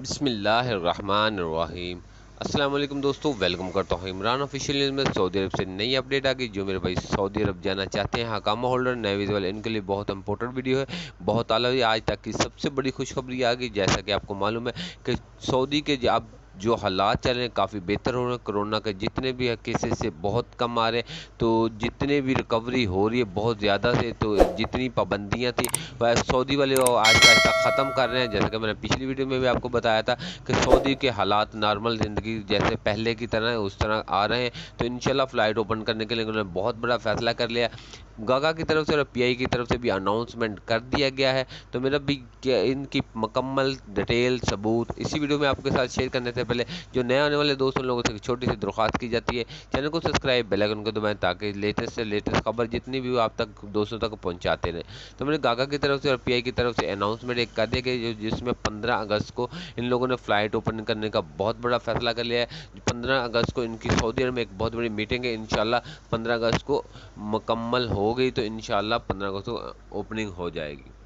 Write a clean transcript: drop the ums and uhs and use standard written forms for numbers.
بسم اللہ الرحمن الرحیم۔ السلام علیکم دوستو، ویلکم کرتا ہوں عمران آفیشیل نیوز میں۔ سعودی عرب سے نئی اپڈیٹ آ گئی۔ جو میرے بھائی سعودی عرب جانا چاہتے ہیں حکامہ ہولڈر نئے ویزا والے، ان کے لیے بہت امپورٹنٹ ویڈیو ہے، بہت اعلیٰ آج تک کی سب سے بڑی خوشخبری آ گئی۔ جیسا کہ آپ کو معلوم ہے کہ سعودی کے اب جو حالات چل رہے ہیں کافی بہتر ہو رہے ہیں، کرونا کے جتنے بھی کیسز سے بہت کم آ رہے ہیں، تو جتنے بھی ریکوری ہو رہی ہے بہت زیادہ سے، تو جتنی پابندیاں تھیں وہ سعودی والے آہستہ آہستہ ختم کر رہے ہیں۔ جیسا کہ میں نے پچھلی ویڈیو میں بھی آپ کو بتایا تھا کہ سعودی کے حالات نارمل زندگی جیسے پہلے کی طرح اس طرح آ رہے ہیں، تو انشاءاللہ فلائٹ اوپن کرنے کے لیے انہوں نے بہت بڑا فیصلہ کر لیا۔ گاگا کی طرف سے اور پی آئی کی طرف سے بھی اناؤنسمنٹ کر دیا گیا ہے، تو میرا بھی ان کی مکمل ڈیٹیل ثبوت اسی ویڈیو میں آپ کے ساتھ شیئر کرنے سے پہلے جو نئے آنے والے دوست ان لوگوں سے چھوٹی سی درخواست کی جاتی ہے، چینل کو سبسکرائب، بیل آئیکن کو دبائیں تاکہ لیٹسٹ سے لیٹسٹ خبر جتنی بھی ہو آپ تک دوستوں تک پہنچاتے رہیں۔ تو میں نے گاگا کی طرف سے اور پی آئی کی طرف سے اناؤنسمنٹ ایک کر دیا کہ جس میں 15 اگست کو ان لوگوں نے فلائٹ اوپن کرنے کا بہت بڑا فیصلہ کر لیا ہے۔ 15 اگست کو ان کی سعودی عرب میں ایک بہت بڑی میٹنگ ہے، انشاءاللہ 15 اگست کو مکمل ہو گئی تو انشاءاللہ 15 اگست کو اوپننگ ہو جائے گی۔